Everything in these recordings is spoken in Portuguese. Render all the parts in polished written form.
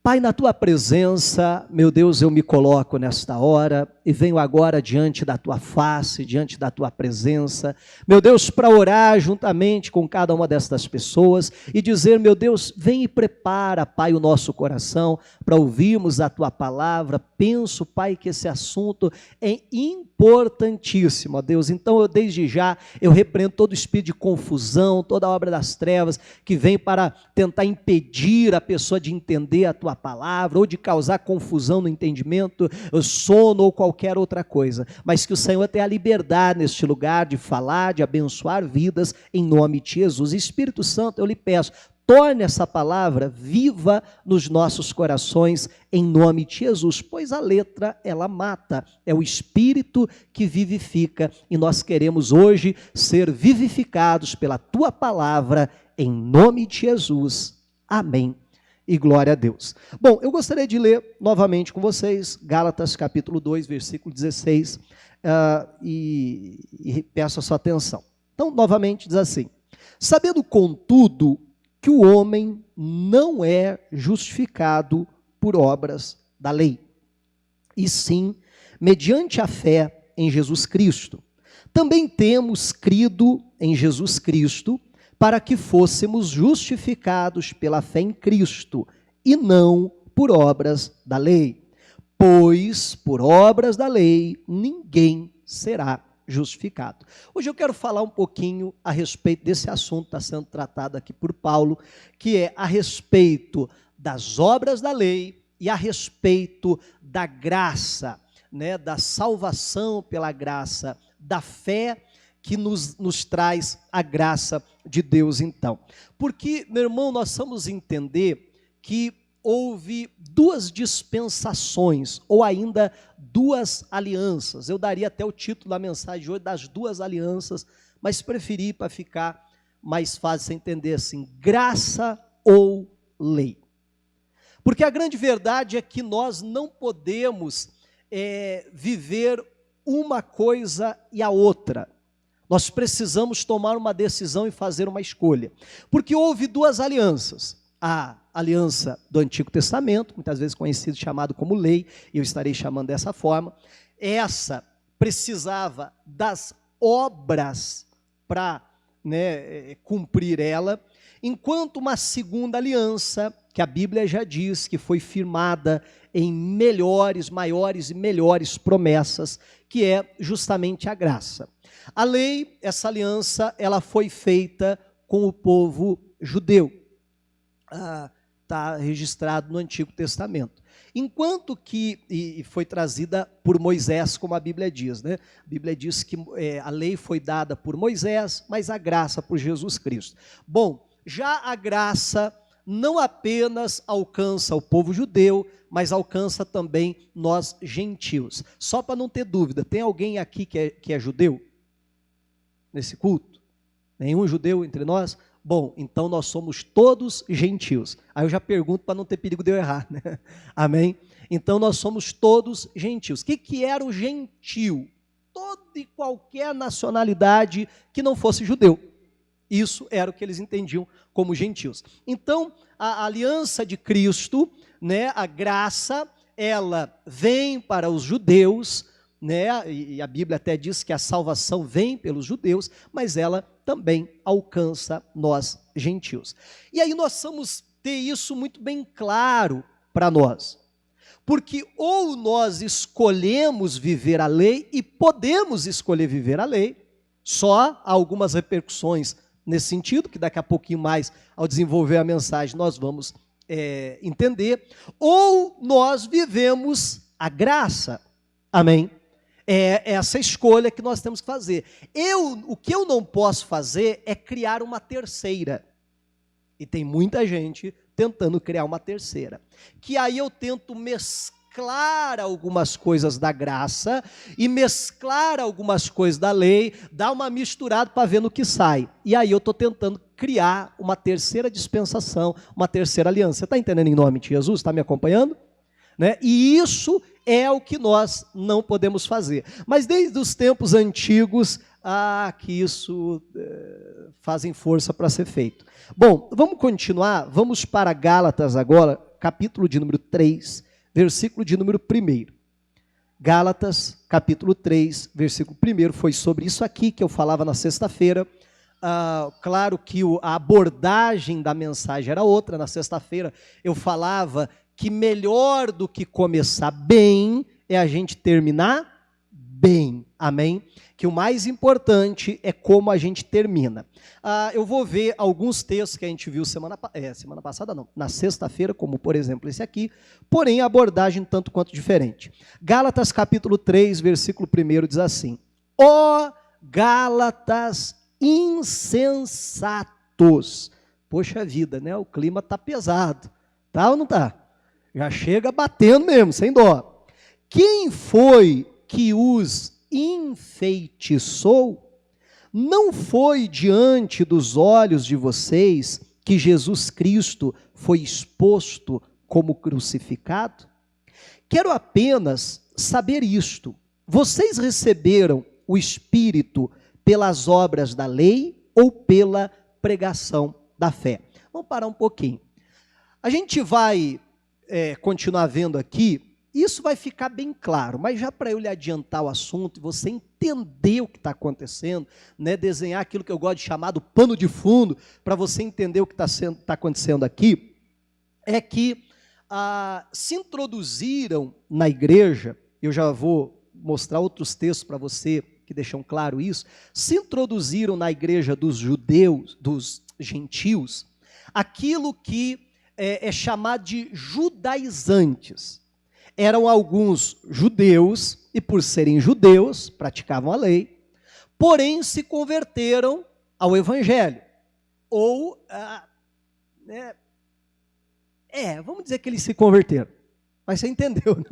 Pai, na tua presença, meu Deus, eu me coloco nesta hora e venho agora diante da tua face, diante da tua presença, meu Deus, para orar juntamente com cada uma destas pessoas e dizer, meu Deus, vem e prepara, Pai, o nosso coração para ouvirmos a tua palavra. Penso, Pai, que esse assunto é importantíssimo, ó Deus. Então, eu desde já, eu repreendo todo espírito de confusão, toda obra das trevas que vem para tentar impedir a pessoa de entender a tua palavra, ou de causar confusão no entendimento, sono ou qualquer outra coisa, mas que o Senhor tenha a liberdade neste lugar de falar, de abençoar vidas, em nome de Jesus. Espírito Santo, eu lhe peço, torne essa palavra viva nos nossos corações, em nome de Jesus, pois a letra, ela mata, é o Espírito que vivifica, e nós queremos hoje ser vivificados pela tua palavra, em nome de Jesus, amém. E glória a Deus. Bom, eu gostaria de ler novamente com vocês, Gálatas capítulo 2, versículo 16, e peço a sua atenção. Então, novamente diz assim: sabendo, contudo, que o homem não é justificado por obras da lei, e sim, mediante a fé em Jesus Cristo. Também temos crido em Jesus Cristo, para que fôssemos justificados pela fé em Cristo, e não por obras da lei. Pois, por obras da lei, ninguém será justificado. Hoje eu quero falar um pouquinho a respeito desse assunto que está sendo tratado aqui por Paulo, que é a respeito das obras da lei e a respeito da graça, né, da salvação pela graça, da fé que nos traz a graça de Deus, então. Porque, meu irmão, nós vamos entender que houve duas dispensações, ou ainda duas alianças. Eu daria até o título da mensagem de hoje, das duas alianças, mas preferi para ficar mais fácil você entender assim, graça ou lei. Porque a grande verdade é que nós não podemos viver uma coisa e a outra. Nós precisamos tomar uma decisão e fazer uma escolha. Porque houve duas alianças. A aliança do Antigo Testamento, muitas vezes conhecido, chamado como lei, e eu estarei chamando dessa forma. Essa precisava das obras para cumprir ela, enquanto uma segunda aliança, que a Bíblia já diz que foi firmada em maiores e melhores promessas, que é justamente a graça. A lei, essa aliança, ela foi feita com o povo judeu. Está registrado no Antigo Testamento. Enquanto que, e foi trazida por Moisés, como a Bíblia diz, né? A Bíblia diz que a lei foi dada por Moisés, mas a graça por Jesus Cristo. Bom, já a graça não apenas alcança o povo judeu, mas alcança também nós gentios. Só para não ter dúvida, tem alguém aqui que é judeu? Nesse culto? Nenhum judeu entre nós? Bom, então nós somos todos gentios. Aí eu já pergunto para não ter perigo de eu errar, né? Amém? Então nós somos todos gentios. O que era o gentio? Toda e qualquer nacionalidade que não fosse judeu. Isso era o que eles entendiam como gentios. Então, a aliança de Cristo, né, a graça, ela vem para os judeus, né, e a Bíblia até diz que a salvação vem pelos judeus, mas ela também alcança nós gentios. E aí nós vamos ter isso muito bem claro para nós. Porque ou nós escolhemos viver a lei e podemos escolher viver a lei, só há algumas repercussões nesse sentido, que daqui a pouquinho mais, ao desenvolver a mensagem, nós vamos entender, ou nós vivemos a graça, amém? É essa escolha que nós temos que fazer. O que eu não posso fazer é criar uma terceira, e tem muita gente tentando criar uma terceira, que aí eu tento mesclar algumas coisas da graça e mesclar algumas coisas da lei, dar uma misturada para ver no que sai. E aí eu estou tentando criar uma terceira dispensação, uma terceira aliança. Você está entendendo em nome de Jesus? Está me acompanhando? Né? E isso é o que nós não podemos fazer. Mas desde os tempos antigos, que isso fazem força para ser feito. Bom, vamos continuar, vamos para Gálatas agora, capítulo de número 3, versículo de número 1. Gálatas, capítulo 3, versículo 1, foi sobre isso aqui que eu falava na sexta-feira. Claro que a abordagem da mensagem era outra. Na sexta-feira eu falava que melhor do que começar bem é a gente terminar bem, amém? Que o mais importante é como a gente termina. Eu vou ver alguns textos que a gente viu semana passada, não, na sexta-feira, como por exemplo esse aqui, porém a abordagem tanto quanto diferente. Gálatas capítulo 3, versículo 1 diz assim: ó Gálatas insensatos. Poxa vida, né? O clima tá pesado, tá ou não tá? Já chega batendo mesmo, sem dó. Quem foi que os enfeitiçou? Não foi diante dos olhos de vocês que Jesus Cristo foi exposto como crucificado? Quero apenas saber isto: vocês receberam o Espírito pelas obras da lei ou pela pregação da fé? Vamos parar um pouquinho. A gente vai continuar vendo aqui. Isso vai ficar bem claro, mas já para eu lhe adiantar o assunto e você entender o que está acontecendo, né, desenhar aquilo que eu gosto de chamar do pano de fundo, para você entender o que está acontecendo aqui, é que se introduziram na igreja, eu já vou mostrar outros textos para você que deixam claro isso, se introduziram na igreja dos judeus, dos gentios, aquilo que é chamado de judaizantes. Eram alguns judeus, e por serem judeus, praticavam a lei, porém se converteram ao evangelho. Ou, vamos dizer que eles se converteram. Mas você entendeu, né?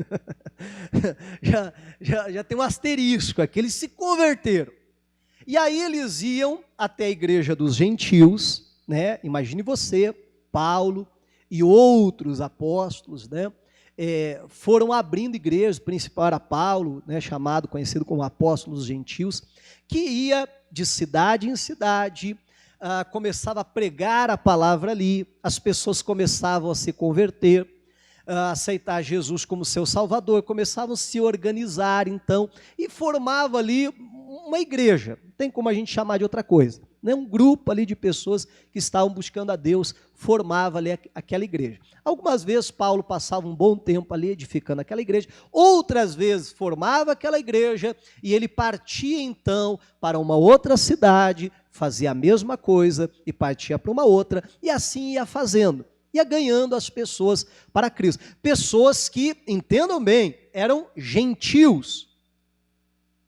já tem um asterisco aqui, eles se converteram. E aí eles iam até a igreja dos gentios, né? Imagine você, Paulo e outros apóstolos, né? Foram abrindo igrejas, o principal era Paulo, né, conhecido como apóstolo dos gentios, que ia de cidade em cidade, começava a pregar a palavra ali, as pessoas começavam a se converter, a aceitar Jesus como seu Salvador, começavam a se organizar então, e formava ali uma igreja, não tem como a gente chamar de outra coisa, né? Um grupo ali de pessoas que estavam buscando a Deus, formava ali aquela igreja. Algumas vezes Paulo passava um bom tempo ali edificando aquela igreja, outras vezes formava aquela igreja e ele partia então para uma outra cidade, fazia a mesma coisa e partia para uma outra, e assim ia fazendo, ia ganhando as pessoas para Cristo. Pessoas que, entendam bem, eram gentios.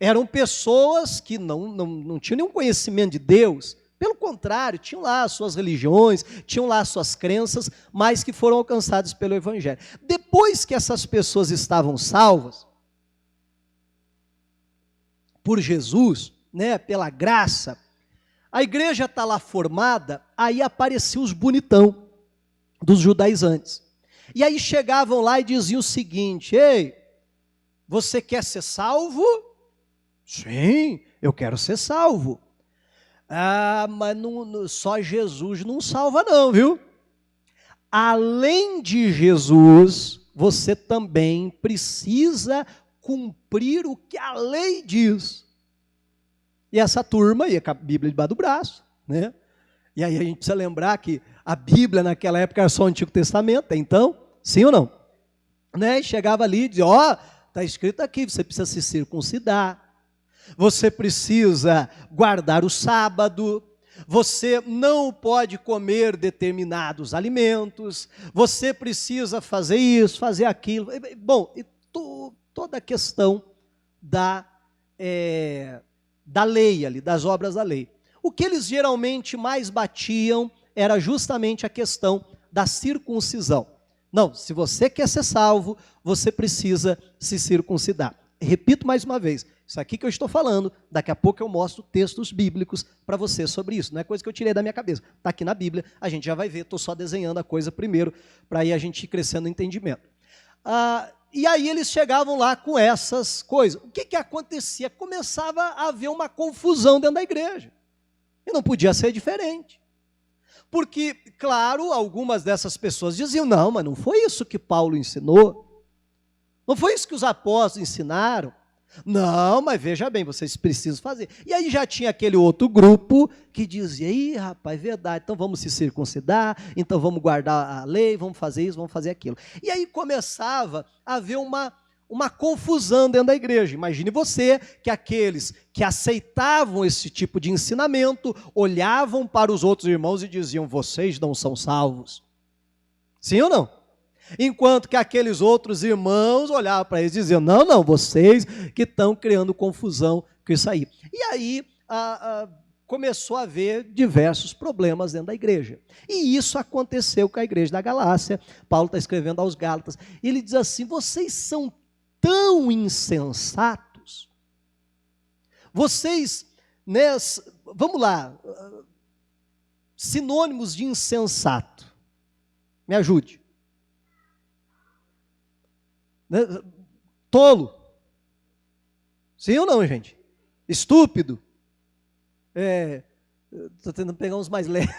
Eram pessoas que não tinham nenhum conhecimento de Deus, pelo contrário, tinham lá as suas religiões, tinham lá as suas crenças, mas que foram alcançadas pelo Evangelho. Depois que essas pessoas estavam salvas por Jesus, né, pela graça, a igreja está lá formada, aí apareciam os bonitão dos judaizantes. E aí chegavam lá e diziam o seguinte: ei, você quer ser salvo? Sim, eu quero ser salvo. Mas só Jesus não salva não, viu? Além de Jesus, você também precisa cumprir o que a lei diz. E essa turma ia com a Bíblia debaixo do braço, né? E aí a gente precisa lembrar que a Bíblia naquela época era só o Antigo Testamento, então, sim ou não? Né? E chegava ali e dizia: está escrito aqui, você precisa se circuncidar, você precisa guardar o sábado, você não pode comer determinados alimentos, você precisa fazer isso, fazer aquilo. Bom, toda a questão da lei ali, das obras da lei. O que eles geralmente mais batiam era justamente a questão da circuncisão. Não, se você quer ser salvo, você precisa se circuncidar. Repito mais uma vez, isso aqui que eu estou falando, daqui a pouco eu mostro textos bíblicos para você sobre isso. Não é coisa que eu tirei da minha cabeça. Está aqui na Bíblia, a gente já vai ver, estou só desenhando a coisa primeiro, para aí a gente ir crescendo no entendimento. E aí eles chegavam lá com essas coisas. O que acontecia? Começava a haver uma confusão dentro da igreja. E não podia ser diferente. Porque, claro, algumas dessas pessoas diziam, não, mas não foi isso que Paulo ensinou. Não foi isso que os apóstolos ensinaram. Não, mas veja bem, vocês precisam fazer. E aí já tinha aquele outro grupo que dizia, ih, rapaz, verdade, então vamos se circuncidar, então vamos guardar a lei, vamos fazer isso, vamos fazer aquilo. E aí começava a haver uma confusão dentro da igreja. Imagine você que aqueles que aceitavam esse tipo de ensinamento, olhavam para os outros irmãos e diziam, vocês não são salvos. Sim ou não? Enquanto que aqueles outros irmãos olhavam para eles e diziam, não, vocês que estão criando confusão com isso aí. E aí começou a haver diversos problemas dentro da igreja. E isso aconteceu com a igreja da Galácia. Paulo está escrevendo aos Gálatas. E ele diz assim, vocês são tão insensatos. Vocês, né, vamos lá, sinônimos de insensato. Me ajude. Tolo. Sim ou não, gente? Estúpido. Estou tentando pegar uns mais leves.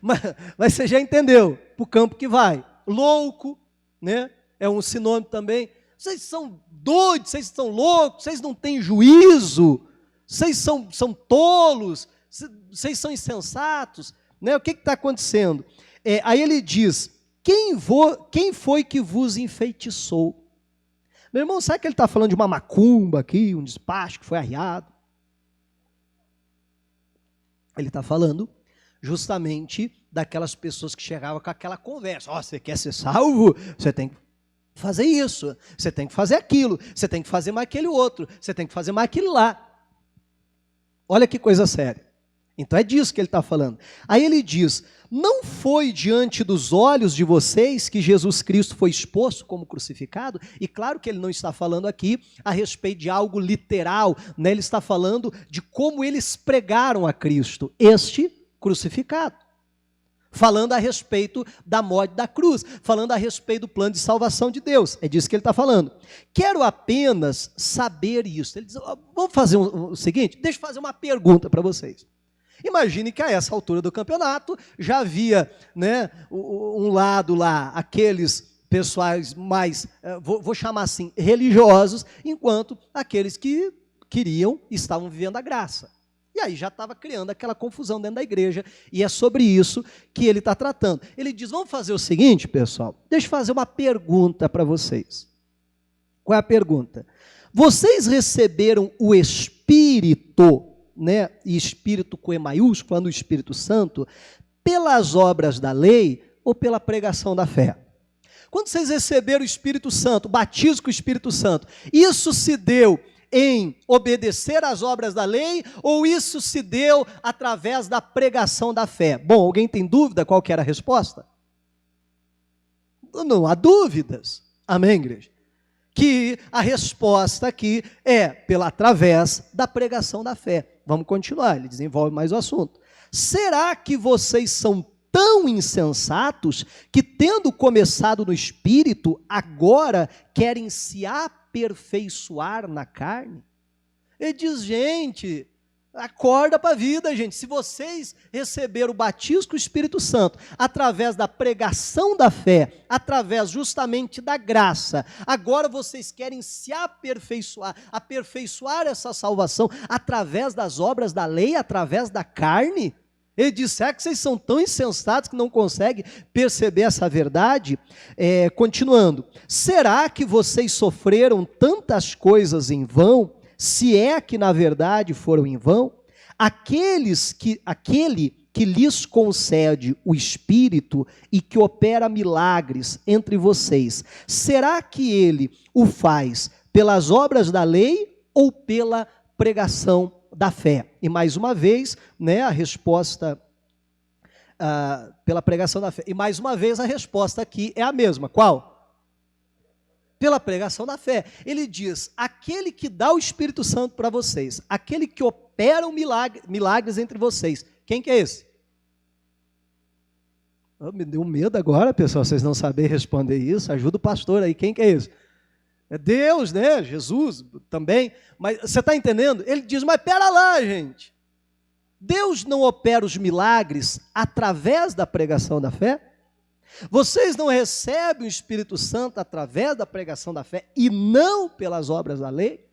mas você já entendeu. Para o campo que vai. Louco, né? É um sinônimo também. Vocês são doidos, vocês estão loucos, vocês não têm juízo, vocês são tolos, vocês são insensatos. Né? O que está acontecendo? Aí ele diz, quem foi que vos enfeitiçou? Meu irmão, sabe que ele está falando de uma macumba aqui, um despacho que foi arriado? Ele está falando justamente daquelas pessoas que chegavam com aquela conversa. Você quer ser salvo? Você tem que fazer isso, você tem que fazer aquilo, você tem que fazer mais aquele outro, você tem que fazer mais aquilo lá. Olha que coisa séria. Então é disso que ele está falando. Aí ele diz, não foi diante dos olhos de vocês que Jesus Cristo foi exposto como crucificado? E claro que ele não está falando aqui a respeito de algo literal, né? Ele está falando de como eles pregaram a Cristo, este crucificado. Falando a respeito da morte da cruz, falando a respeito do plano de salvação de Deus. É disso que ele está falando. Quero apenas saber isso. Ele diz, vamos fazer o seguinte, deixa eu fazer uma pergunta para vocês. Imagine que a essa altura do campeonato já havia, né, um lado lá, aqueles pessoais mais, vou chamar assim, religiosos, enquanto aqueles que estavam vivendo a graça. E aí já estava criando aquela confusão dentro da igreja, e é sobre isso que ele está tratando. Ele diz, vamos fazer o seguinte, pessoal, deixa eu fazer uma pergunta para vocês. Qual é a pergunta? Vocês receberam o Espírito, né, e Espírito com E maiúsculo, falando do Espírito Santo, pelas obras da lei ou pela pregação da fé? Quando vocês receberam o Espírito Santo, o batismo com o Espírito Santo, isso se deu em obedecer às obras da lei ou isso se deu através da pregação da fé? Bom, alguém tem dúvida qual que era a resposta? Não há dúvidas. Amém, igreja? Que a resposta aqui é através da pregação da fé. Vamos continuar, ele desenvolve mais o assunto. Será que vocês são tão insensatos que, tendo começado no Espírito, agora querem se aperfeiçoar na carne? Ele diz, gente, acorda para a vida, gente. Se vocês receberam o batismo com o Espírito Santo, através da pregação da fé, através justamente da graça, agora vocês querem se aperfeiçoar essa salvação através das obras da lei, através da carne? Ele diz, será que vocês são tão insensatos que não conseguem perceber essa verdade? Continuando, será que vocês sofreram tantas coisas em vão, se é que na verdade foram em vão? Aquele que lhes concede o Espírito e que opera milagres entre vocês, será que ele o faz pelas obras da lei ou pela pregação da fé? E mais uma vez, né, a resposta pela pregação da fé. E mais uma vez a resposta aqui é a mesma. Qual? Pela pregação da fé. Ele diz, aquele que dá o Espírito Santo para vocês, aquele que opera milagres entre vocês, quem que é esse? Me deu medo agora, pessoal, vocês não saberem responder isso. Ajuda o pastor aí, quem que é esse? É Deus, né? Jesus também. Mas você está entendendo? Ele diz, mas pera lá, gente. Deus não opera os milagres através da pregação da fé? Vocês não recebem o Espírito Santo através da pregação da fé e não pelas obras da lei?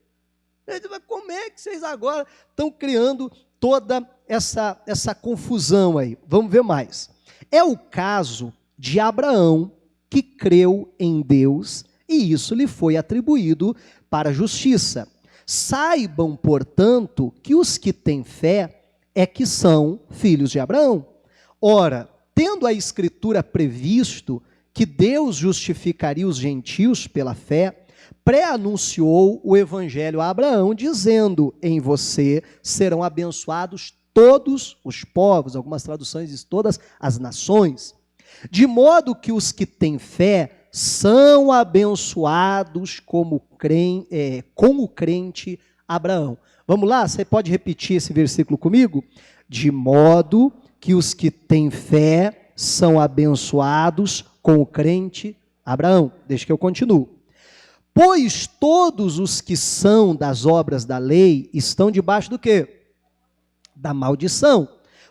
Mas como é que vocês agora estão criando toda essa confusão aí? Vamos ver mais. É o caso de Abraão, que creu em Deus e isso lhe foi atribuído para a justiça. Saibam, portanto, que os que têm fé é que são filhos de Abraão. Ora, tendo a Escritura previsto que Deus justificaria os gentios pela fé, pré-anunciou o evangelho a Abraão, dizendo: em você serão abençoados todos os povos, algumas traduções dizem todas as nações, de modo que os que têm fé são abençoados com o crente Abraão. Vamos lá? Você pode repetir esse versículo comigo? De modo que os que têm fé são abençoados com o crente Abraão. Deixa que eu continuo. Pois todos os que são das obras da lei estão debaixo do quê? Da maldição.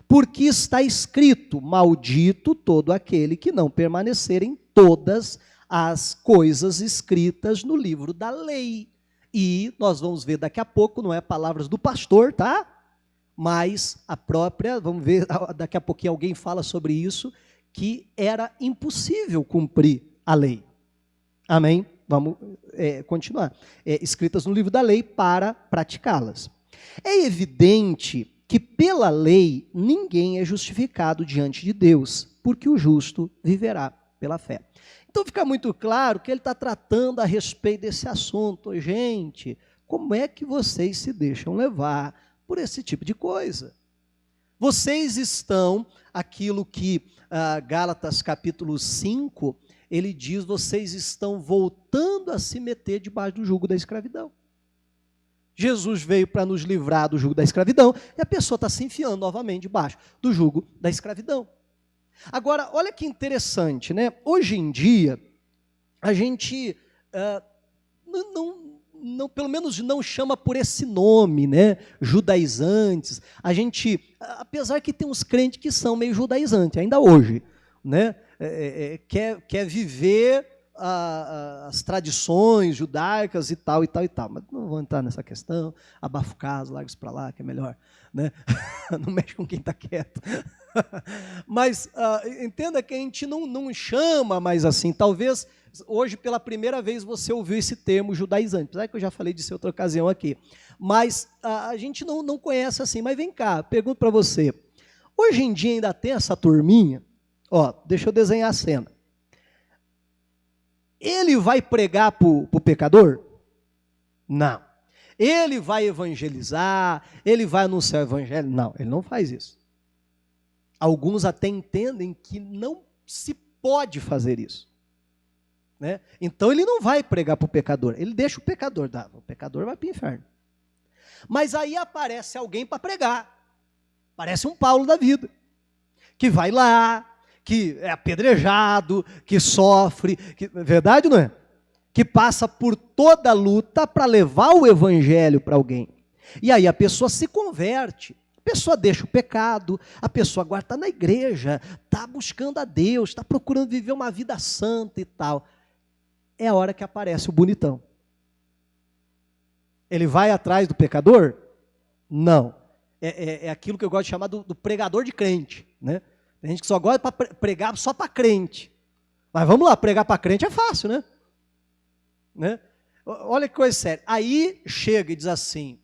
Porque está escrito: maldito todo aquele que não permanecer em todas as coisas escritas no livro da lei. E nós vamos ver daqui a pouco, não é palavras do pastor, tá? Mas a própria, vamos ver, daqui a pouquinho alguém fala sobre isso, que era impossível cumprir a lei. Amém? Vamos continuar. Escritas no livro da lei para praticá-las. É evidente que pela lei ninguém é justificado diante de Deus, porque o justo viverá pela fé. Então fica muito claro que ele está tratando a respeito desse assunto. Gente, como é que vocês se deixam levar por esse tipo de coisa? Vocês estão, aquilo que Gálatas capítulo 5, ele diz, vocês estão voltando a se meter debaixo do jugo da escravidão. Jesus veio para nos livrar do jugo da escravidão e a pessoa está se enfiando novamente debaixo do jugo da escravidão. Agora, olha que interessante, né? Hoje em dia, a gente pelo menos não chama por esse nome, né? Judaizantes. A gente, apesar que tem uns crentes que são meio judaizantes, ainda hoje, né? Quer viver as tradições judaicas e tal, e tal, e tal. Mas não vou entrar nessa questão, abafa o caso, larga isso para lá, que é melhor, né? Não mexe com quem está quieto. Mas entenda que a gente não chama mais assim. Talvez hoje, pela primeira vez, você ouviu esse termo judaizante. Apesar que eu já falei disso em outra ocasião aqui. Mas a gente não conhece assim. Mas vem cá, pergunto para você. Hoje em dia ainda tem essa turminha? Ó, deixa eu desenhar a cena. Ele vai pregar para o pecador? Não. Ele vai evangelizar? Ele vai anunciar o evangelho? Não, ele não faz isso. Alguns até entendem que não se pode fazer isso, né? Então ele não vai pregar para o pecador, ele deixa o pecador vai para o inferno. Mas aí aparece alguém para pregar, parece um Paulo da vida, que vai lá, que é apedrejado, que sofre, verdade ou não é? Que passa por toda a luta para levar o evangelho para alguém. E aí a pessoa se converte. A pessoa deixa o pecado, a pessoa agora está na igreja, está buscando a Deus, está procurando viver uma vida santa e tal. É a hora que aparece o bonitão. Ele vai atrás do pecador? Não. É aquilo que eu gosto de chamar do pregador de crente, né? Tem gente que só gosta de pregar só para crente. Mas vamos lá, pregar para crente é fácil, né? Olha que coisa séria. Aí chega e diz assim,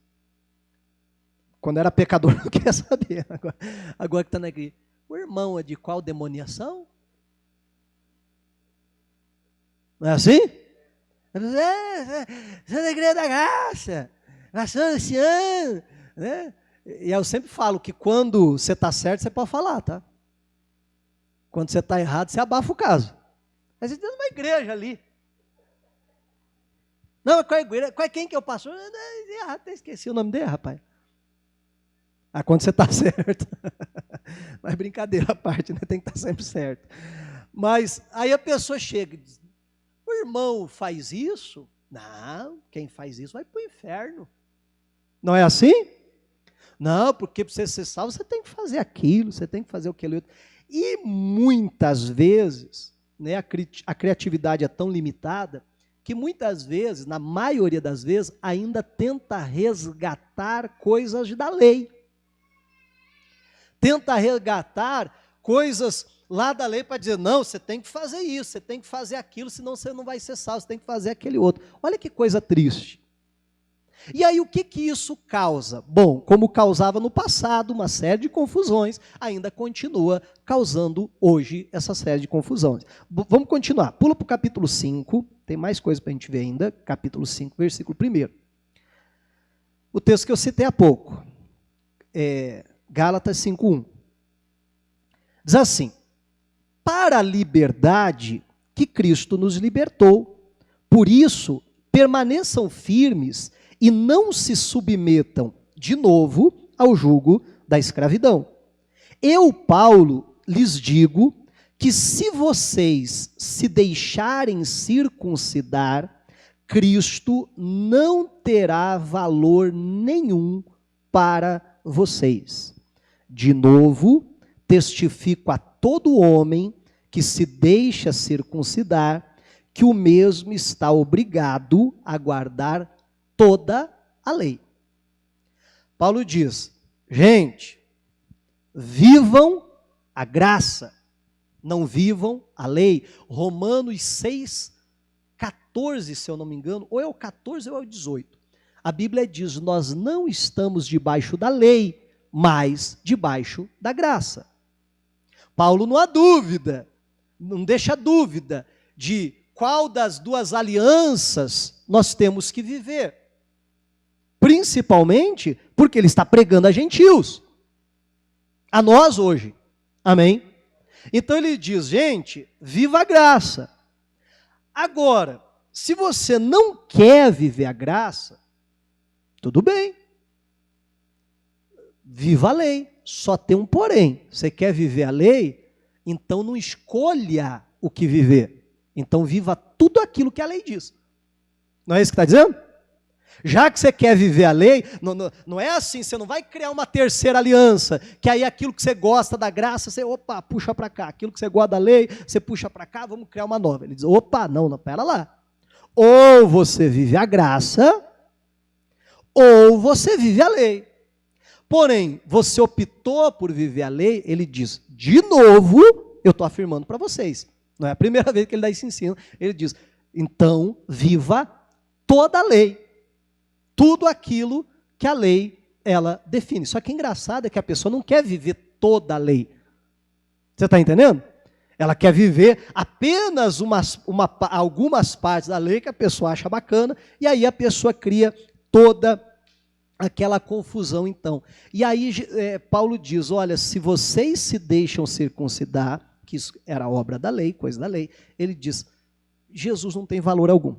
quando era pecador, não queria saber. Agora que está na igreja. O irmão é de qual demoniação? Não é assim? Você é da igreja da graça. Nação esse ano. Né? E eu sempre falo que quando você está certo, você pode falar, tá? Quando você está errado, você abafa o caso. Mas você tem uma igreja ali. Não, qual é a igreja? Quem que é o pastor? Até esqueci o nome dele, rapaz. Quando você está certo. Mas brincadeira à parte, né? Tem que estar sempre certo. Mas aí a pessoa chega e diz, o irmão faz isso? Não, quem faz isso vai para o inferno. Não é assim? Não, porque para você ser salvo, você tem que fazer aquilo, você tem que fazer aquele outro. E muitas vezes, né, a criatividade é tão limitada, que muitas vezes, na maioria das vezes, ainda tenta resgatar coisas da lei. Tenta resgatar coisas lá da lei para dizer, não, você tem que fazer isso, você tem que fazer aquilo, senão você não vai ser salvo, você tem que fazer aquele outro. Olha que coisa triste. E aí o que isso causa? Bom, como causava no passado uma série de confusões, ainda continua causando hoje essa série de confusões. Vamos continuar. Pula para o capítulo 5, tem mais coisa para a gente ver ainda, capítulo 5, versículo 1. O texto que eu citei há pouco, Gálatas 5:1. Diz assim: para a liberdade que Cristo nos libertou, por isso permaneçam firmes e não se submetam de novo ao jugo da escravidão. Eu, Paulo, lhes digo que se vocês se deixarem circuncidar, Cristo não terá valor nenhum para vocês. De novo, testifico a todo homem que se deixa circuncidar que o mesmo está obrigado a guardar toda a lei. Paulo diz, gente, vivam a graça, não vivam a lei. Romanos 6:14, se eu não me engano, ou é o 14 ou é o 18. A Bíblia diz, nós não estamos debaixo da lei, mas debaixo da graça. Paulo não há dúvida, não deixa dúvida de qual das duas alianças nós temos que viver. Principalmente porque ele está pregando a gentios, a nós hoje, amém? Então ele diz, gente, viva a graça. Agora, se você não quer viver a graça, tudo bem, viva a lei, só tem um porém, você quer viver a lei, então não escolha o que viver, então viva tudo aquilo que a lei diz, não é isso que está dizendo? Já que você quer viver a lei, não é assim, você não vai criar uma terceira aliança, que aí aquilo que você gosta da graça, você, puxa para cá, aquilo que você gosta da lei, você puxa para cá, vamos criar uma nova. Ele diz, não, pera lá. Ou você vive a graça, ou você vive a lei. Porém, você optou por viver a lei, ele diz, de novo, eu estou afirmando para vocês, não é a primeira vez que ele dá esse ensino, ele diz, então, viva toda a lei. Tudo aquilo que a lei, ela define. Só que engraçado é que a pessoa não quer viver toda a lei. Você está entendendo? Ela quer viver apenas algumas partes da lei que a pessoa acha bacana, e aí a pessoa cria toda aquela confusão então. E aí Paulo diz, olha, se vocês se deixam circuncidar, que isso era obra da lei, coisa da lei, ele diz, Jesus não tem valor algum.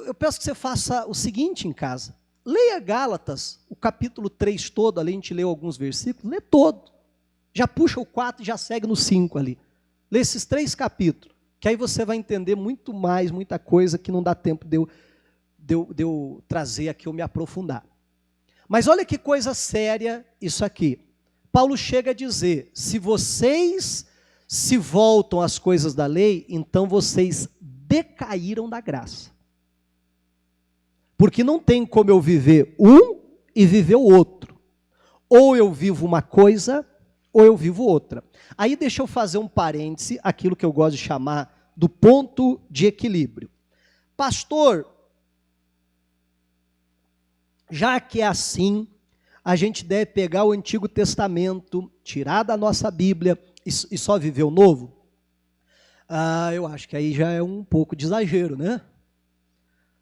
Eu peço que você faça o seguinte em casa, leia Gálatas, o capítulo 3 todo, ali a gente leu alguns versículos, lê todo, já puxa o 4 e já segue no 5 ali, lê esses 3 capítulos, que aí você vai entender muito mais, muita coisa que não dá tempo de eu trazer aqui, eu me aprofundar. Mas olha que coisa séria isso aqui, Paulo chega a dizer, se vocês se voltam às coisas da lei, então vocês decaíram da graça. Porque não tem como eu viver um e viver o outro. Ou eu vivo uma coisa, ou eu vivo outra. Aí deixa eu fazer um parêntese, aquilo que eu gosto de chamar do ponto de equilíbrio. Pastor, já que é assim, a gente deve pegar o Antigo Testamento, tirar da nossa Bíblia e só viver o Novo? Eu acho que aí já é um pouco de exagero, né?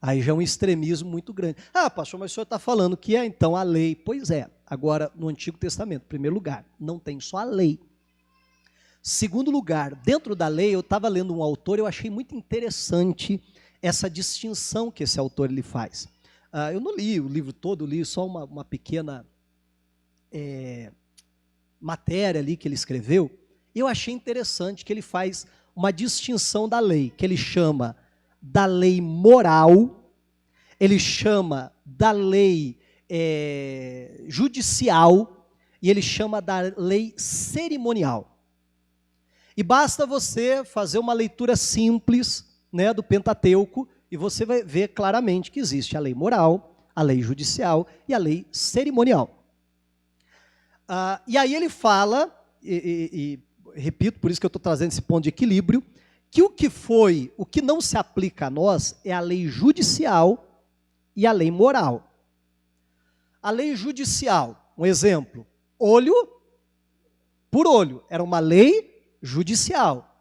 Aí já é um extremismo muito grande. Pastor, mas o senhor está falando que é então a lei. Pois é, agora no Antigo Testamento, em primeiro lugar, não tem só a lei. Segundo lugar, dentro da lei, eu estava lendo um autor, eu achei muito interessante essa distinção que esse autor ele faz. Eu não li o livro todo, li só uma pequena matéria ali que ele escreveu. Eu achei interessante que ele faz uma distinção da lei, que ele chama da lei moral, ele chama da lei judicial e ele chama da lei cerimonial. E basta você fazer uma leitura simples, né, do Pentateuco e você vai ver claramente que existe a lei moral, a lei judicial e a lei cerimonial. E aí ele fala, repito, por isso que eu estou trazendo esse ponto de equilíbrio, que o que não se aplica a nós é a lei judicial e a lei moral. A lei judicial, um exemplo, olho por olho, era uma lei judicial.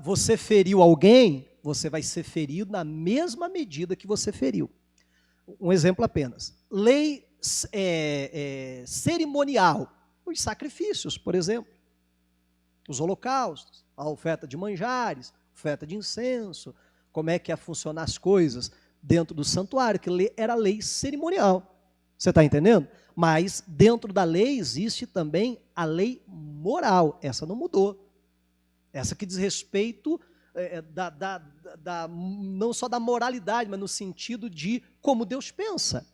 Você feriu alguém, você vai ser ferido na mesma medida que você feriu. Um exemplo apenas. Lei cerimonial, os sacrifícios, por exemplo, os holocaustos, a oferta de manjares, oferta de incenso, como é que ia funcionar as coisas dentro do santuário, que era lei cerimonial. Você está entendendo? Mas dentro da lei existe também a lei moral, essa não mudou. Essa que diz respeito não só da moralidade, mas no sentido de como Deus pensa.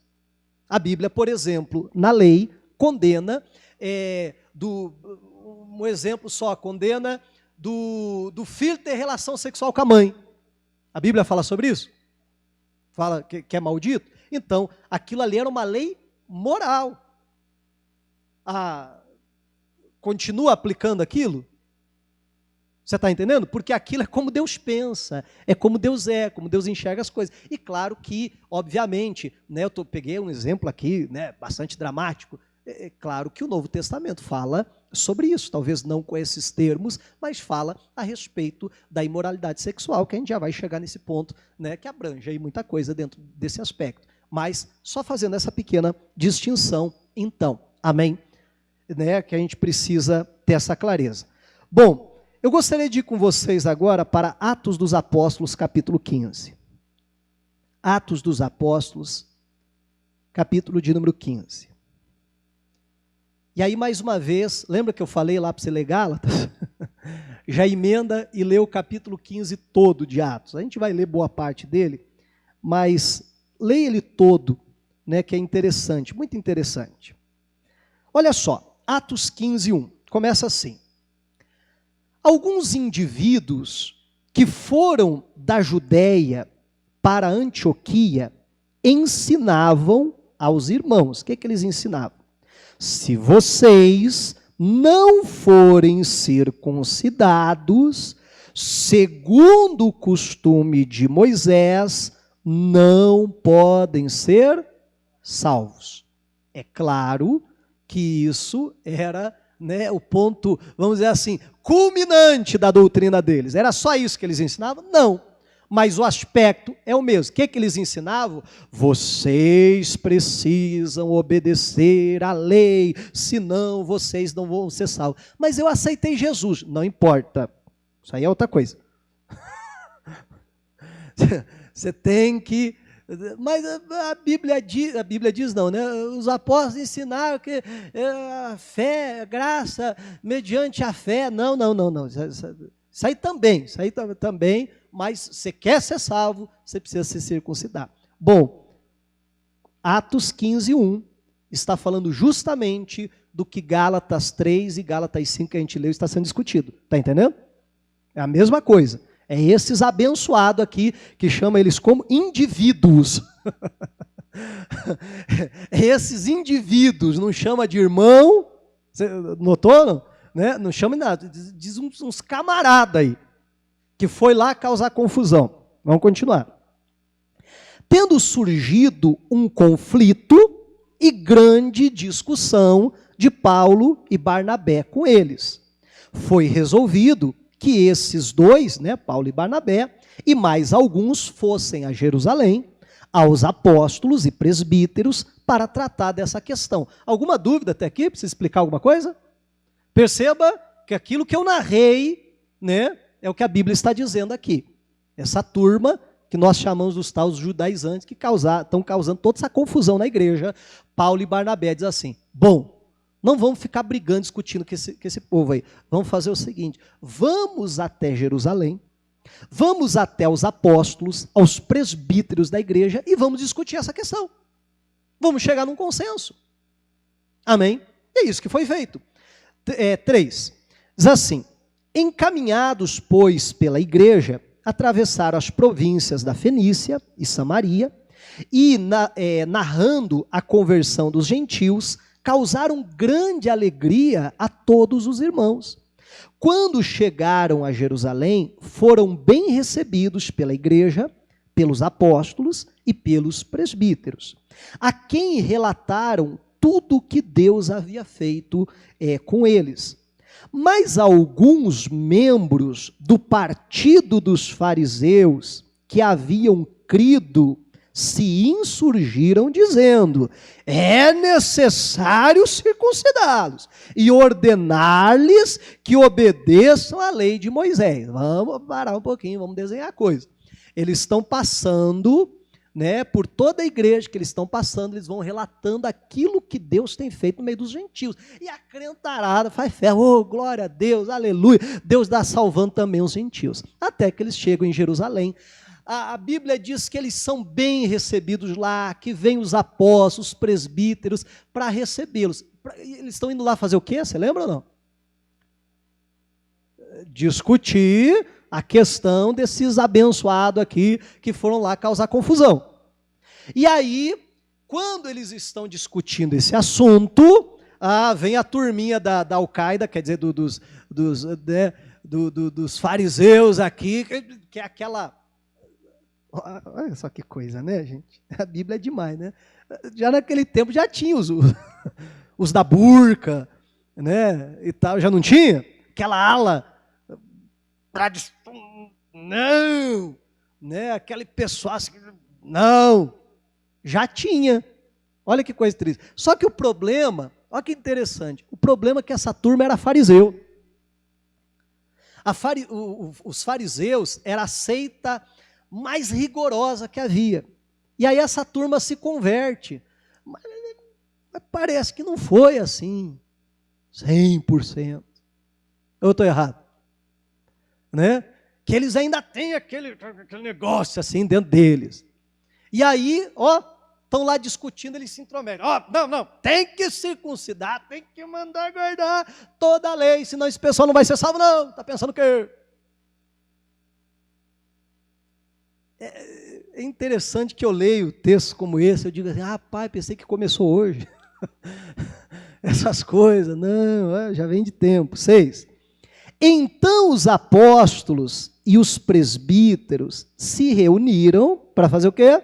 A Bíblia, por exemplo, na lei, condena, um exemplo só, condena do filho ter relação sexual com a mãe. A Bíblia fala sobre isso? Fala que é maldito? Então, aquilo ali era uma lei moral. Continua aplicando aquilo? Você está entendendo? Porque aquilo é como Deus pensa, é como Deus como Deus enxerga as coisas. E claro que, obviamente, né, peguei um exemplo aqui, né, bastante dramático. É claro que o Novo Testamento fala sobre isso, talvez não com esses termos, mas fala a respeito da imoralidade sexual, que a gente já vai chegar nesse ponto, né, que abrange aí muita coisa dentro desse aspecto. Mas só fazendo essa pequena distinção, então, amém? Né, que a gente precisa ter essa clareza. Bom, eu gostaria de ir com vocês agora para Atos dos Apóstolos, capítulo 15. Atos dos Apóstolos, capítulo de número 15. E aí, mais uma vez, lembra que eu falei lá para você ler Gálatas? Já emenda e lê o capítulo 15 todo de Atos. A gente vai ler boa parte dele, mas leia ele todo, né, que é interessante, muito interessante. Olha só, Atos 15, 1, começa assim. Alguns indivíduos que foram da Judéia para Antioquia ensinavam aos irmãos. O que eles ensinavam? Se vocês não forem circuncidados, segundo o costume de Moisés, não podem ser salvos. É claro que isso era, né, o ponto, vamos dizer assim, culminante da doutrina deles. Era só isso que eles ensinavam? Não. Mas o aspecto é o mesmo. O que eles ensinavam? Vocês precisam obedecer à lei, senão vocês não vão ser salvos. Mas eu aceitei Jesus. Não importa. Isso aí é outra coisa. Você tem que... Mas a Bíblia diz não, né? Os apóstolos ensinaram que a fé, a graça, mediante a fé. Não. Isso aí também, mas você quer ser salvo, você precisa se circuncidar. Bom, Atos 15, 1, está falando justamente do que Gálatas 3 e Gálatas 5 que a gente leu está sendo discutido. Está entendendo? É a mesma coisa. É esses abençoados aqui, que chama eles como indivíduos. Esses indivíduos, não chama de irmão, você notou, não? Né? Não chama de nada, diz uns camaradas aí, que foi lá causar confusão. Vamos continuar. Tendo surgido um conflito e grande discussão de Paulo e Barnabé com eles, foi resolvido que esses dois, né, Paulo e Barnabé, e mais alguns fossem a Jerusalém, aos apóstolos e presbíteros, para tratar dessa questão. Alguma dúvida até aqui? Precisa explicar alguma coisa? Perceba que aquilo que eu narrei, né, é o que a Bíblia está dizendo aqui. Essa turma que nós chamamos dos tais judaizantes, que estão causando toda essa confusão na igreja, Paulo e Barnabé diz assim, bom, não vamos ficar brigando, discutindo com esse povo aí. Vamos fazer o seguinte, vamos até Jerusalém, vamos até os apóstolos, aos presbíteros da igreja e vamos discutir essa questão. Vamos chegar num consenso. Amém? É isso que foi feito. 3. Diz assim: encaminhados, pois, pela igreja, atravessaram as províncias da Fenícia e Samaria, e, narrando a conversão dos gentios, causaram grande alegria a todos os irmãos. Quando chegaram a Jerusalém, foram bem recebidos pela igreja, pelos apóstolos e pelos presbíteros, a quem relataram tudo o que Deus havia feito com eles. Mas alguns membros do partido dos fariseus que haviam crido se insurgiram, dizendo: é necessário circuncidá-los e ordenar-lhes que obedeçam à lei de Moisés. Vamos parar um pouquinho, vamos desenhar a coisa. Eles estão passando, por toda a igreja que eles estão passando, eles vão relatando aquilo que Deus tem feito no meio dos gentios. E a crentarada faz fé, oh, glória a Deus, aleluia. Deus está salvando também os gentios. Até que eles chegam em Jerusalém. A Bíblia diz que eles são bem recebidos lá, que vêm os apóstolos, os presbíteros, para recebê-los. Eles estão indo lá fazer o quê? Você lembra ou não? Discutir a questão desses abençoados aqui, que foram lá causar confusão. E aí, quando eles estão discutindo esse assunto, vem a turminha da Al-Qaeda, quer dizer, dos fariseus aqui, que é aquela... Olha só que coisa, né, gente? A Bíblia é demais, né? Já naquele tempo já tinha os da burca, né? E tal, já não tinha? Aquela ala, não, né? Aquele pessoal assim, não, já tinha. Olha que coisa triste. Só que o problema, olha que interessante, o problema é que essa turma era fariseu. Os fariseus era a seita mais rigorosa que havia. E aí essa turma se converte. Mas parece que não foi assim, 100%. Eu estou errado? Né? Que eles ainda têm aquele negócio assim dentro deles. E aí, estão lá discutindo, eles se intrometem. Não, tem que circuncidar, tem que mandar guardar toda a lei, senão esse pessoal não vai ser salvo, não. Está pensando o quê? É interessante que eu leio textos como esse, eu digo assim, pai, pensei que começou hoje. Essas coisas, não, já vem de tempo. 6. Então os apóstolos e os presbíteros se reuniram para fazer o quê?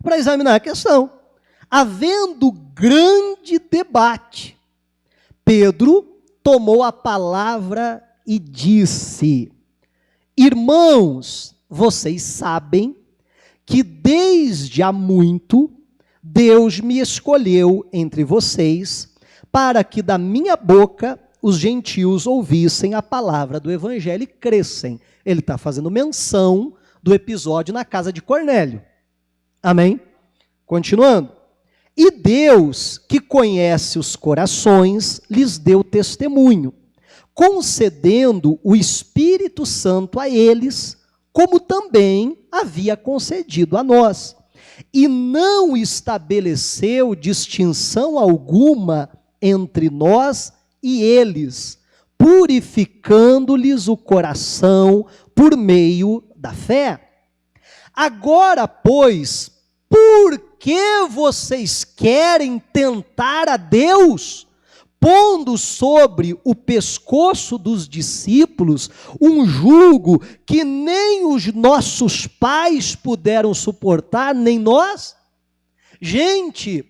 Para examinar a questão. Havendo grande debate, Pedro tomou a palavra e disse: irmãos, vocês sabem que desde há muito Deus me escolheu entre vocês para que da minha boca os gentios ouvissem a palavra do evangelho e crescem. Ele está fazendo menção do episódio na casa de Cornélio. Amém? Continuando. E Deus, que conhece os corações, lhes deu testemunho, concedendo o Espírito Santo a eles, como também havia concedido a nós, e não estabeleceu distinção alguma entre nós e eles, purificando-lhes o coração por meio da fé. Agora, pois, por que vocês querem tentar a Deus, pondo sobre o pescoço dos discípulos um jugo que nem os nossos pais puderam suportar, nem nós? Gente,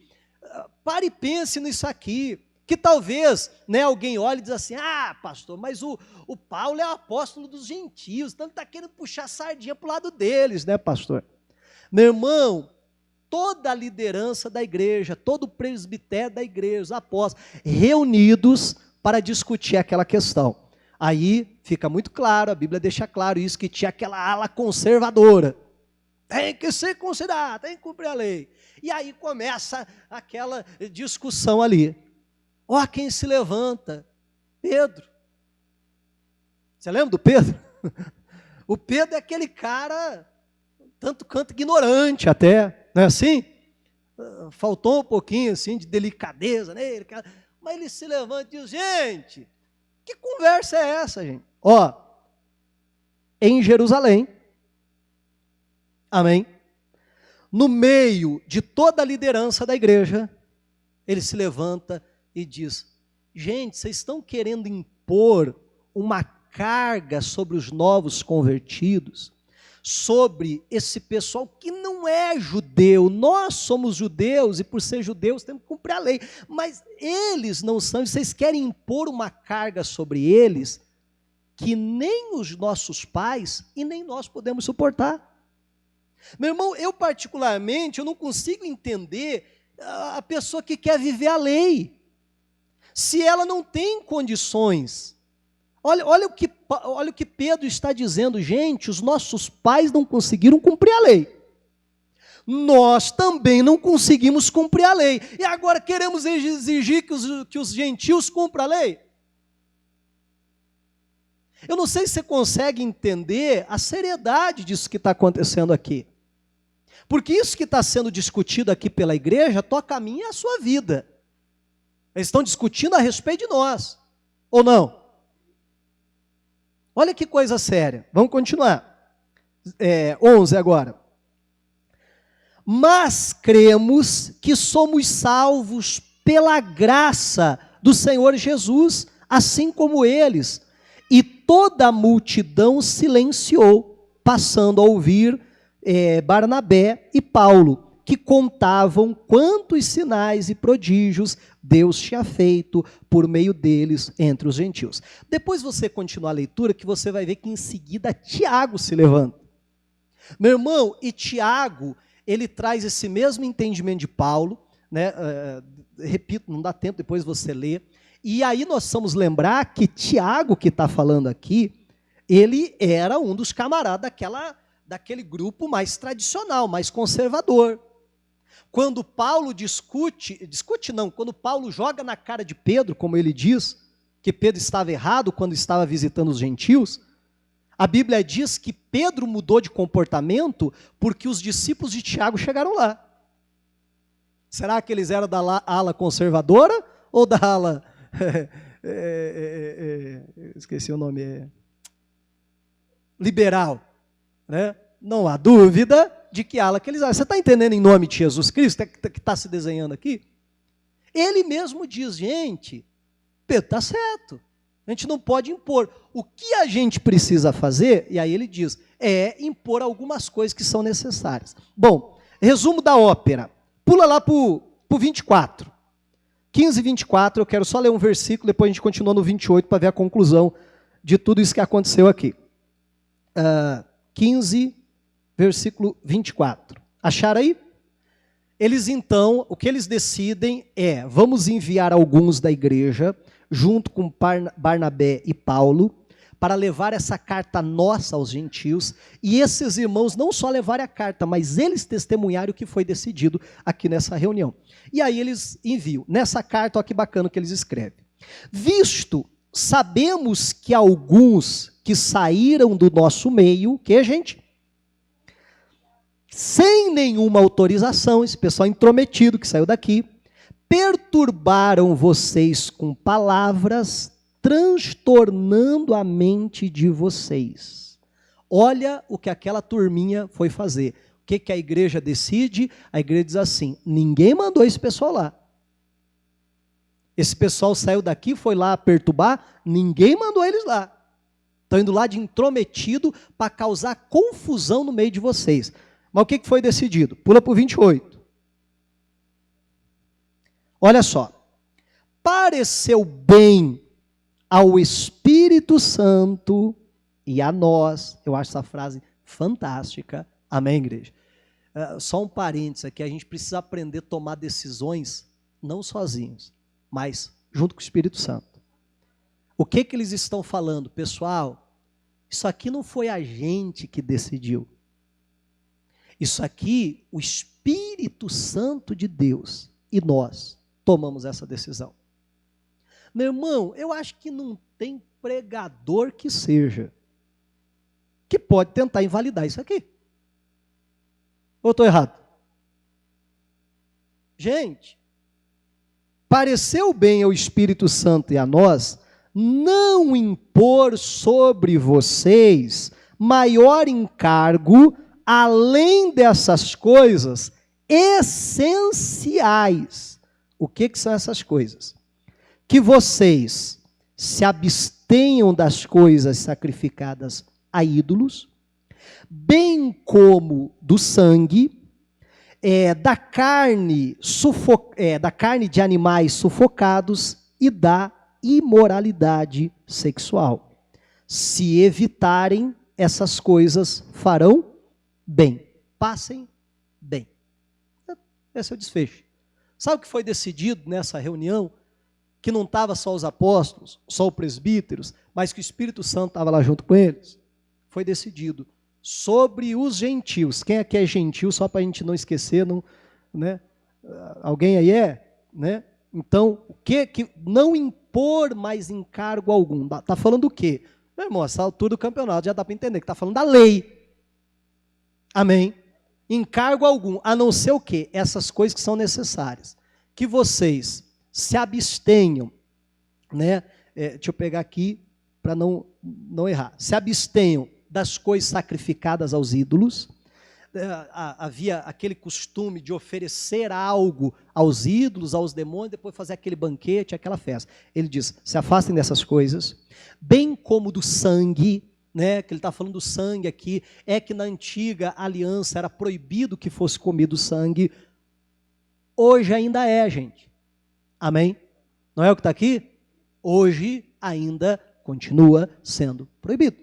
pare e pense nisso aqui, que talvez alguém olhe e diz assim, pastor, mas o Paulo é o apóstolo dos gentios, então ele está querendo puxar a sardinha para o lado deles, né, pastor? Meu irmão, toda a liderança da igreja, todo o presbitério da igreja, os apóstolos, reunidos para discutir aquela questão. Aí fica muito claro, a Bíblia deixa claro isso, que tinha aquela ala conservadora. Tem que circuncidar, tem que cumprir a lei. E aí começa aquela discussão ali. Quem se levanta? Pedro. Você lembra do Pedro? O Pedro é aquele cara, tanto canto ignorante até. Não é assim? faltou um pouquinho assim de delicadeza nele, mas ele se levanta e diz: gente, que conversa é essa, gente? Ó, em Jerusalém, amém? No meio de toda a liderança da igreja, ele se levanta e diz: gente, vocês estão querendo impor uma carga sobre os novos convertidos, sobre esse pessoal que não é judeu. Nós somos judeus e por ser judeus temos que cumprir a lei, mas eles não são, e vocês querem impor uma carga sobre eles que nem os nossos pais e nem nós podemos suportar. Meu irmão, eu particularmente, eu não consigo entender a pessoa que quer viver a lei, se ela não tem condições. Olha o que Pedro está dizendo: gente, os nossos pais não conseguiram cumprir a lei, nós também não conseguimos cumprir a lei, e agora queremos exigir que os gentios cumpram a lei? Eu não sei se você consegue entender a seriedade disso que está acontecendo aqui, porque isso que está sendo discutido aqui pela igreja toca a minha e a sua vida. Eles estão discutindo a respeito de nós, ou não? Olha que coisa séria. Vamos continuar. 11 agora. Mas cremos que somos salvos pela graça do Senhor Jesus, assim como eles. E toda a multidão silenciou, passando a ouvir Barnabé e Paulo, que contavam quantos sinais e prodígios Deus tinha feito por meio deles entre os gentios. Depois você continuar a leitura, que você vai ver que em seguida Tiago se levanta. Meu irmão, e Tiago, ele traz esse mesmo entendimento de Paulo, né? Repito, não dá tempo, depois você lê. E aí nós vamos lembrar que Tiago, que está falando aqui, ele era um dos camaradas daquele grupo mais tradicional, mais conservador. Quando Paulo quando Paulo joga na cara de Pedro, como ele diz, que Pedro estava errado quando estava visitando os gentios, a Bíblia diz que Pedro mudou de comportamento porque os discípulos de Tiago chegaram lá. Será que eles eram da ala conservadora ou da ala... esqueci o nome. Liberal, né? Não há dúvida de que ala que eles eram. Você está entendendo em nome de Jesus Cristo, que está se desenhando aqui? Ele mesmo diz: gente, Pedro está certo, a gente não pode impor. O que a gente precisa fazer, e aí ele diz, é impor algumas coisas que são necessárias. Bom, resumo da ópera. Pula lá para o 24. 15 e 24, eu quero só ler um versículo, depois a gente continua no 28 para ver a conclusão de tudo isso que aconteceu aqui. 15, versículo 24. Acharam aí? Eles então, o que eles decidem é: vamos enviar alguns da igreja, junto com Barnabé e Paulo, para levar essa carta nossa aos gentios, e esses irmãos não só levarem a carta, mas eles testemunharem o que foi decidido aqui nessa reunião. E aí eles enviam. Nessa carta, olha que bacana que eles escrevem. Visto, sabemos que alguns que saíram do nosso meio, que gente? Sem nenhuma autorização, esse pessoal intrometido que saiu daqui, perturbaram vocês com palavras, transtornando a mente de vocês. Olha o que aquela turminha foi fazer. O que a igreja decide? A igreja diz assim: ninguém mandou esse pessoal lá. Esse pessoal saiu daqui, foi lá perturbar, ninguém mandou eles lá. Estão indo lá de intrometido para causar confusão no meio de vocês. Mas o que foi decidido? Pula para o 28. Olha só. Pareceu bem ao Espírito Santo e a nós. Eu acho essa frase fantástica. Amém, igreja? Só um parênteses aqui. A gente precisa aprender a tomar decisões não sozinhos, mas junto com o Espírito Santo. O que eles estão falando? Pessoal, isso aqui não foi a gente que decidiu. Isso aqui, o Espírito Santo de Deus e nós tomamos essa decisão. Meu irmão, eu acho que não tem pregador que seja que pode tentar invalidar isso aqui. Ou estou errado? Gente, pareceu bem ao Espírito Santo e a nós não impor sobre vocês maior encargo, além dessas coisas essenciais. O que são essas coisas? Que vocês se abstenham das coisas sacrificadas a ídolos, bem como do sangue, da carne de animais sufocados e da imoralidade sexual. Se evitarem essas coisas, farão bem. Passem bem. Esse é o desfecho. Sabe o que foi decidido nessa reunião? Que não estava só os apóstolos, só os presbíteros, mas que o Espírito Santo estava lá junto com eles? Foi decidido sobre os gentios. Quem aqui é gentil, só para a gente não esquecer, não, né? Alguém aí é? Né? Então, o que não impor mais encargo algum. Está falando do quê? Meu irmão, essa altura do campeonato já dá para entender que está falando da lei. Amém? Encargo algum, a não ser o quê? Essas coisas que são necessárias. Que vocês se abstenham, né? Deixa eu pegar aqui para não errar. Se abstenham das coisas sacrificadas aos ídolos. Havia aquele costume de oferecer algo aos ídolos, aos demônios, depois fazer aquele banquete, aquela festa. Ele diz, se afastem dessas coisas, bem como do sangue, né, que ele está falando do sangue aqui, é que na antiga aliança era proibido que fosse comido sangue. Hoje ainda é, gente. Amém? Não é o que está aqui? Hoje ainda continua sendo proibido.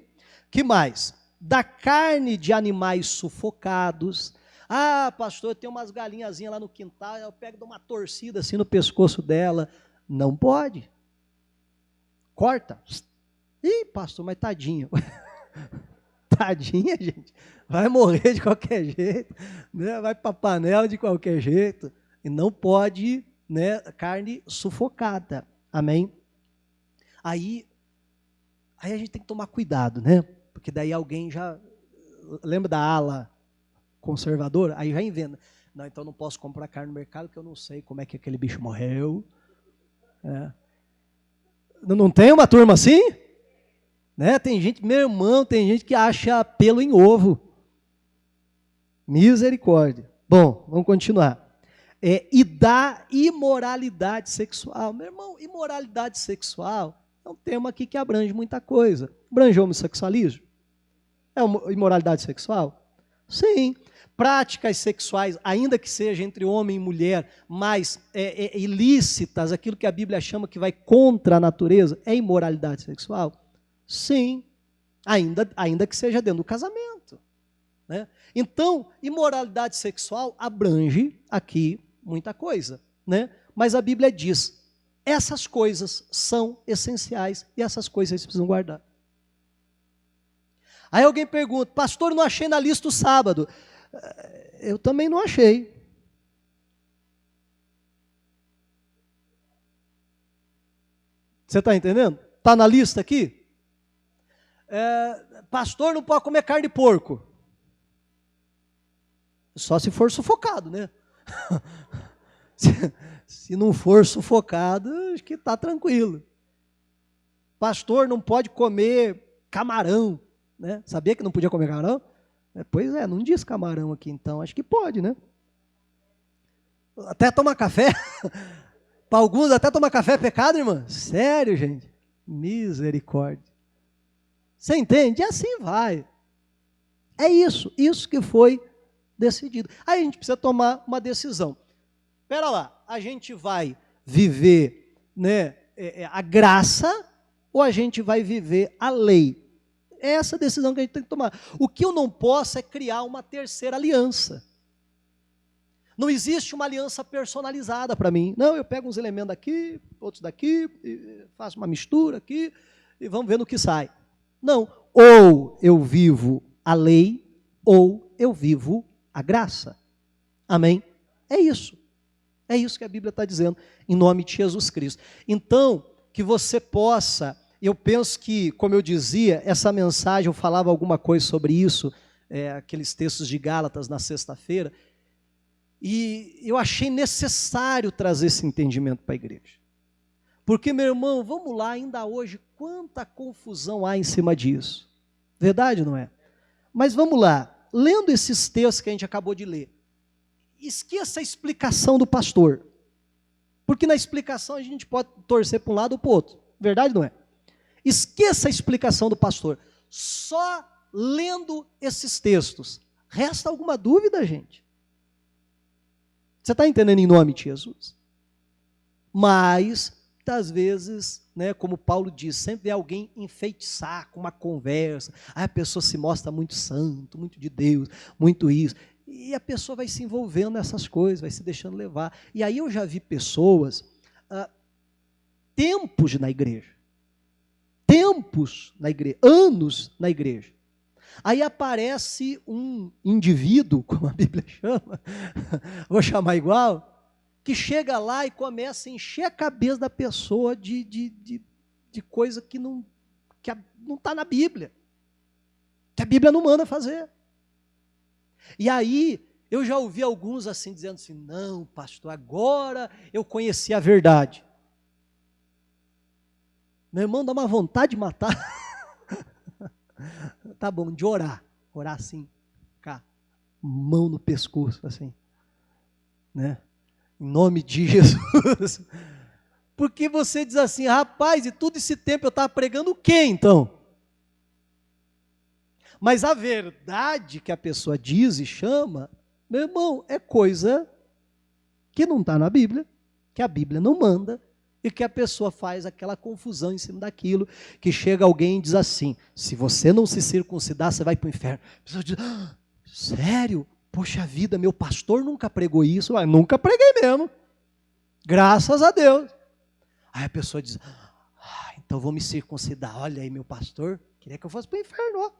Que mais? Da carne de animais sufocados. Ah, pastor, tem umas galinhazinhas lá no quintal, eu pego e dou uma torcida assim no pescoço dela. Não pode. Corta. Ih, pastor, mas tadinho. Tadinha, gente. Vai morrer de qualquer jeito, né? Vai para a panela de qualquer jeito. E não pode, né, carne sufocada. Amém? Aí a gente tem que tomar cuidado, né? Porque daí alguém já... Lembra da ala conservadora? Aí já inventa. Não, então não posso comprar carne no mercado porque eu não sei como é que aquele bicho morreu. Não tem uma turma assim? Né? Tem gente, meu irmão, tem gente que acha pelo em ovo. Misericórdia. Bom, vamos continuar. E da imoralidade sexual. Meu irmão, imoralidade sexual é um termo aqui que abrange muita coisa. Abrange homossexualismo? É uma imoralidade sexual? Sim. Práticas sexuais, ainda que seja entre homem e mulher, mas ilícitas, aquilo que a Bíblia chama que vai contra a natureza, é imoralidade sexual? Sim, ainda que seja dentro do casamento. Né? Então, imoralidade sexual abrange aqui muita coisa. Né? Mas a Bíblia diz, essas coisas são essenciais e essas coisas vocês precisam guardar. Aí alguém pergunta, pastor, não achei na lista o sábado. Eu também não achei. Você está entendendo? Está na lista aqui? Pastor, não pode comer carne de porco. Só se for sufocado, né? Se não for sufocado, acho que está tranquilo. Pastor, não pode comer camarão. Né? Sabia que não podia comer camarão? Pois é, não diz camarão aqui, então acho que pode, né? Até tomar café? Para alguns, até tomar café é pecado, irmã? Sério, gente? Misericórdia. Você entende? E assim vai. É isso que foi decidido. Aí a gente precisa tomar uma decisão. Espera lá, a gente vai viver, né, a graça ou a gente vai viver a lei? É essa decisão que a gente tem que tomar. O que eu não posso é criar uma terceira aliança. Não existe uma aliança personalizada para mim. Não, eu pego uns elementos daqui, outros daqui, faço uma mistura aqui e vamos ver no que sai. Não, ou eu vivo a lei ou eu vivo a graça. Amém? É isso. É isso que a Bíblia está dizendo, em nome de Jesus Cristo. Então, que você possa... Eu penso que, como eu dizia, essa mensagem, eu falava alguma coisa sobre isso, aqueles textos de Gálatas na sexta-feira, E eu achei necessário trazer esse entendimento para a igreja. Porque, meu irmão, vamos lá, ainda hoje, quanta confusão há em cima disso. Verdade, não é? Mas vamos lá, lendo esses textos que a gente acabou de ler, esqueça a explicação do pastor. Porque na explicação a gente pode torcer para um lado ou para o outro. Verdade, não é? Esqueça a explicação do pastor. Só lendo esses textos. Resta alguma dúvida, gente? Você está entendendo em nome de Jesus? Mas, às vezes, né, como Paulo diz, sempre vê alguém enfeitiçar com uma conversa. Aí a pessoa se mostra muito santo, muito de Deus, muito isso. E a pessoa vai se envolvendo nessas coisas, vai se deixando levar. E aí eu já vi pessoas, tempos na igreja, anos na igreja. Aí aparece um indivíduo, como a Bíblia chama, vou chamar igual, que chega lá e começa a encher a cabeça da pessoa de coisa que não está na Bíblia, que a Bíblia não manda fazer. E aí, eu já ouvi alguns assim, dizendo assim, não, pastor, agora eu conheci a verdade. Meu irmão, dá uma vontade de matar. Tá bom, de orar assim, cá, mão no pescoço, assim, né? Em nome de Jesus. Porque você diz assim, rapaz, e todo esse tempo eu estava pregando o quê, então? Mas a verdade que a pessoa diz e chama, meu irmão, é coisa que não está na Bíblia, que a Bíblia não manda, e que a pessoa faz aquela confusão em cima daquilo, que chega alguém e diz assim, se você não se circuncidar, você vai para o inferno. A pessoa diz, sério? Poxa vida, meu pastor nunca pregou isso. Nunca preguei mesmo, graças a Deus. Aí a pessoa diz, então vou me circuncidar. Olha aí, meu pastor, queria que eu fosse para o inferno, ó.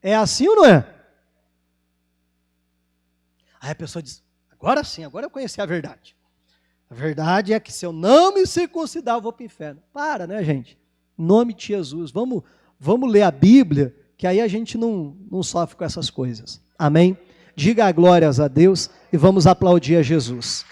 É assim ou não é? Aí a pessoa diz, agora sim, agora eu conheci a verdade. A verdade é que se eu não me circuncidar, eu vou para o inferno. Para, né, gente? Em nome de Jesus, vamos ler a Bíblia, que aí a gente não sofre com essas coisas. Amém? Diga glórias a Deus e vamos aplaudir a Jesus.